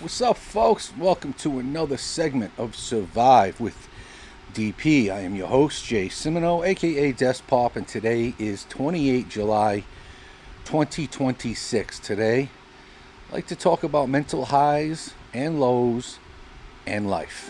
What's up, folks? Welcome to another segment of Survive with DP. I am your host, Jay Simino, aka Despop, and today is 28 July 2026. Today, I'd like to talk about mental highs and lows and life.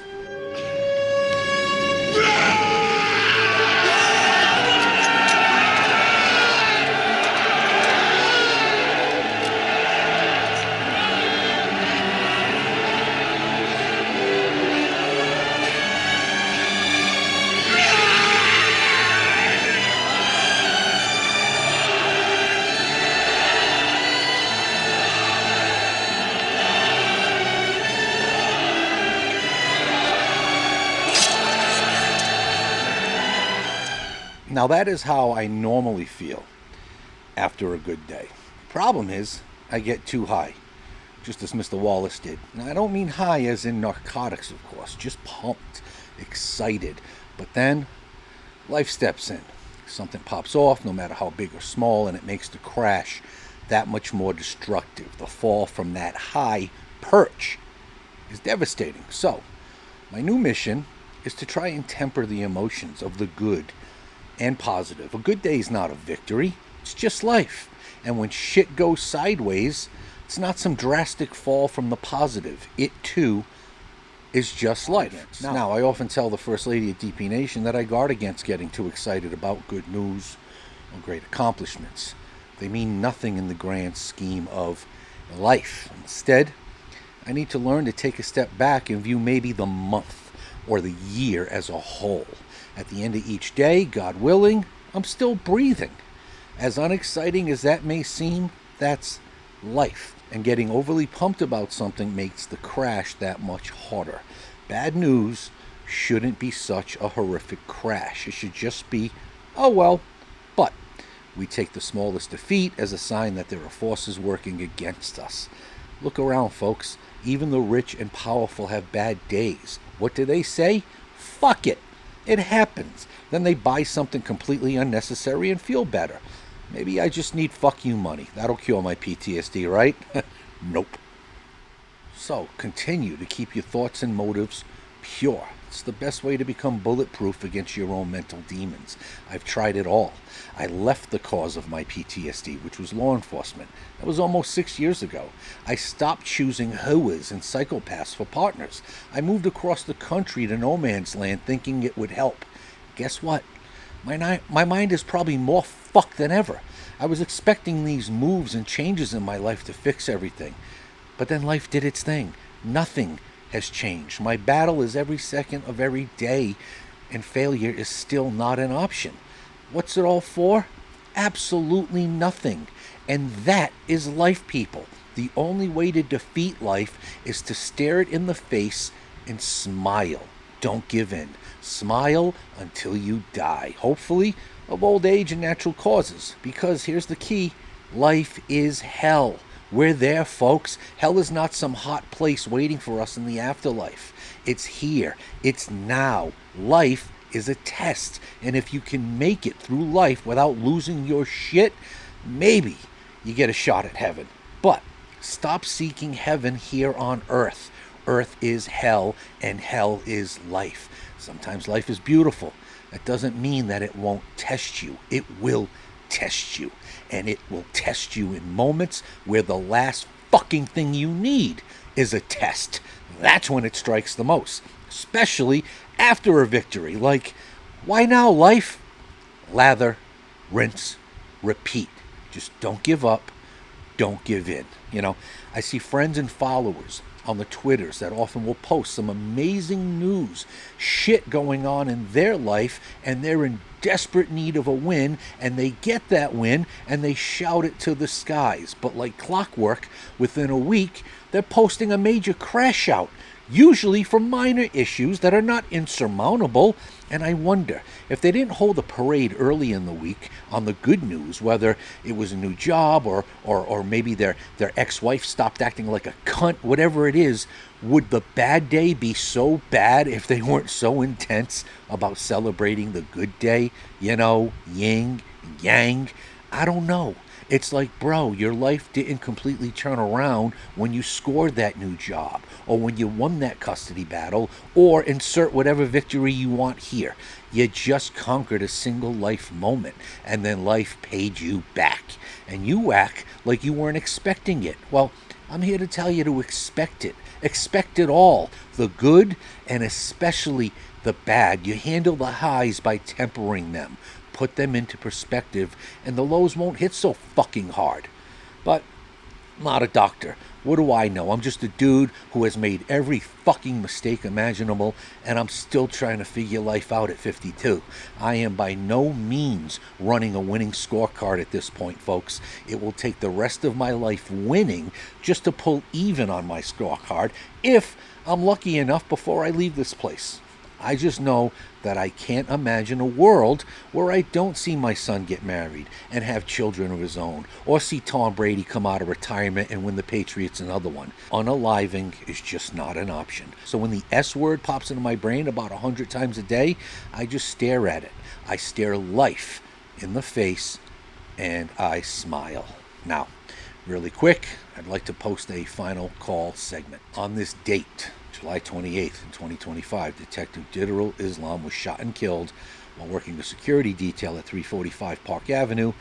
Now, that is how I normally feel after a good day. Problem is, I get too high, just as Mr. Wallace did. Now, I don't mean high as in narcotics, of course, just pumped, excited. But then, life steps in. Something pops off, no matter how big or small, and it makes the crash that much more destructive. The fall from that high perch is devastating. So, my new mission is to try and temper the emotions of the good and positive. A good day is not a victory, it's just life. And when shit goes sideways, it's not some drastic fall from the positive. It too is just life. Now, I often tell the First Lady of DP Nation that I guard against getting too excited about good news or great accomplishments. They mean nothing in the grand scheme of life. Instead, I need to learn to take a step back and view maybe the month or the year as a whole. At the end of each day, God willing, I'm still breathing. As unexciting as that may seem, that's life. And getting overly pumped about something makes the crash that much harder. Bad news shouldn't be such a horrific crash. It should just be, oh well. But we take the smallest defeat as a sign that there are forces working against us. Look around, folks. Even the rich and powerful have bad days. What do they say? Fuck it. It happens. Then they buy something completely unnecessary and feel better. Maybe I just need fuck you money. That'll cure my PTSD, right? Nope. So, continue to keep your thoughts and motives pure. It's the best way to become bulletproof against your own mental demons. I've tried it all. I left the cause of my PTSD, which was law enforcement. That was almost 6 years ago. I stopped choosing hooas and psychopaths for partners. I moved across the country to no man's land thinking it would help. Guess what? My mind is probably more fucked than ever. I was expecting these moves and changes in my life to fix everything. But then life did its thing. Nothing has changed. My battle is every second of every day, and failure is still not an option. What's it all for? Absolutely nothing. And that is life, people. The only way to defeat life is to stare it in the face and smile. Don't give in. Smile until you die. Hopefully, of old age and natural causes. Because here's the key. Life is hell. We're there, folks. Hell is not some hot place waiting for us in the afterlife. It's here. It's now. Life is a test. And if you can make it through life without losing your shit, maybe you get a shot at heaven. But stop seeking heaven here on earth. Earth is hell, and hell is life. Sometimes life is beautiful. That doesn't mean that it won't test you. It will test you. And it will test you in moments where the last fucking thing you need is a test. That's when it strikes the most. Especially after a victory. Like, why now, life? Lather, rinse, repeat. Just don't give up. Don't give in. I see friends and followers on the Twitters that often will post some amazing news, shit going on in their life, and they're in desperate need of a win, and they get that win, and they shout it to the skies. But like clockwork, within a week, they're posting a major crash out, usually from minor issues that are not insurmountable. And I wonder if they didn't hold a parade early in the week on the good news, whether it was a new job or maybe their ex-wife stopped acting like a cunt, whatever it is, would the bad day be so bad if they weren't so intense about celebrating the good day? Yin, yang, I don't know. It's like, bro, your life didn't completely turn around when you scored that new job, or when you won that custody battle, or insert whatever victory you want here. You just conquered a single life moment, and then life paid you back. And you act like you weren't expecting it. Well, I'm here to tell you to expect it. Expect it all, the good and especially the bad. You handle the highs by tempering them, put them into perspective, and the lows won't hit so fucking hard. But I'm not a doctor. What do I know? I'm just a dude who has made every fucking mistake imaginable, and I'm still trying to figure life out at 52. I am by no means running a winning scorecard at this point, folks. It will take the rest of my life winning just to pull even on my scorecard if I'm lucky enough before I leave this place. I just know that I can't imagine a world where I don't see my son get married and have children of his own, or see Tom Brady come out of retirement and win the Patriots another one. Unaliving is just not an option. So when the S word pops into my brain about 100 times a day, I just stare at it. I stare life in the face and I smile. Now, really quick, I'd like to post a final call segment. On this date, July 28th, 2025, Detective Diderul Islam was shot and killed while working a security detail at 345 Park Avenue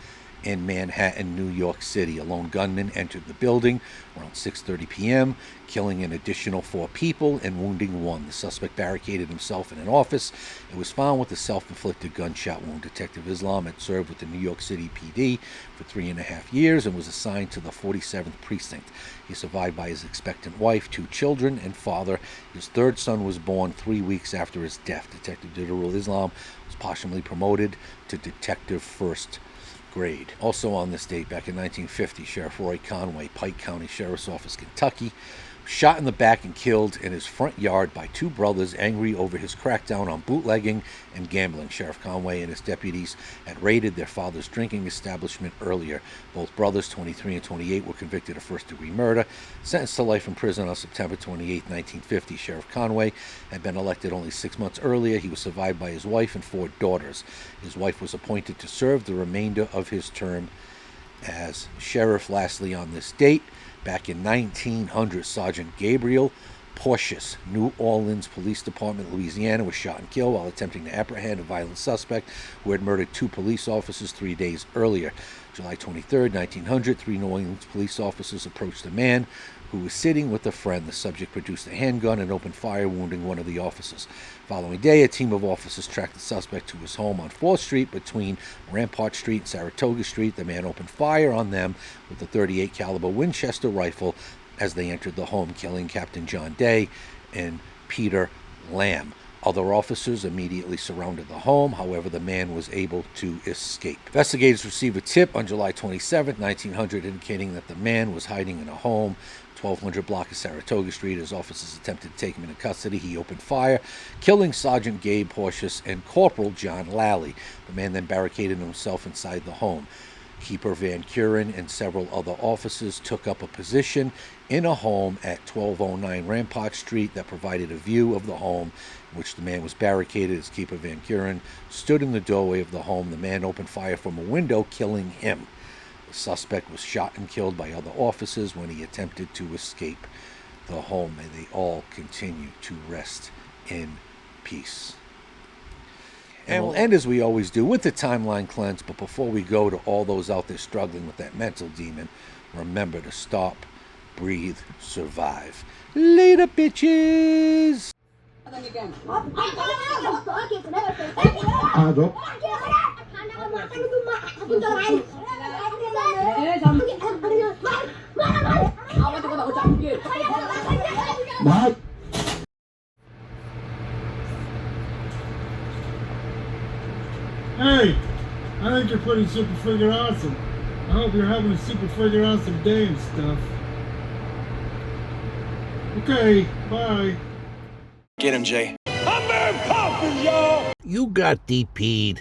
in Manhattan, New York City. A lone gunman entered the building around 6:30 p.m., killing an additional 4 people and wounding 1. The suspect barricaded himself in an office and was found with a self-inflicted gunshot wound. Detective Islam had served with the New York City PD for 3.5 years and was assigned to the 47th Precinct. He is survived by his expectant wife, 2 children, and father. His 3rd son was born 3 weeks after his death. Detective Diderul Islam was posthumously promoted to Detective First Grade. Also on this date, back in 1950, Sheriff Roy Conway, Pike County Sheriff's Office, Kentucky, shot in the back and killed in his front yard by 2 brothers angry over his crackdown on bootlegging and gambling. Sheriff Conway and his deputies had raided their father's drinking establishment earlier. Both brothers, 23 and 28, were convicted of first-degree murder, sentenced to life in prison on September 28, 1950. Sheriff Conway had been elected only 6 months earlier. He was survived by his wife and 4 daughters. His wife was appointed to serve the remainder of his term as sheriff. Lastly, on this date, back in 1900, Sergeant Gabriel Porteous, New Orleans Police Department, Louisiana, was shot and killed while attempting to apprehend a violent suspect who had murdered 2 police officers 3 days earlier. July 23, 1900, 3 New Orleans police officers approached a man who was sitting with a friend. The subject produced a handgun and opened fire, wounding one of the officers. Following day, a team of officers tracked the suspect to his home on 4th Street between Rampart Street and Saratoga Street. The man opened fire on them with a .38 caliber Winchester rifle as they entered the home, killing Captain John Day and Peter Lamb. Other officers immediately surrounded the home. However, the man was able to escape. Investigators received a tip on July 27, 1900, indicating that the man was hiding in a home, 1200 block of Saratoga Street. As officers attempted to take him into custody, he opened fire, killing Sergeant Gabe Porteous and Corporal John Lally. The man then barricaded himself inside the home. Keeper Van Kuren and several other officers took up a position in a home at 1209 Rampart Street that provided a view of the home in which the man was barricaded. As Keeper Van Kuren stood in the doorway of the home, the man opened fire from a window, killing him. The suspect was shot and killed by other officers when he attempted to escape the home. May they all continue to rest in peace. And we'll end as we always do with the timeline cleanse. But before we go, to all those out there struggling with that mental demon, remember to stop, breathe, survive. Later, bitches! Hey, I think you're pretty super friggin' awesome. I hope you're having a super friggin' awesome day and stuff. Okay, bye. Get him, Jay. You got DP'd.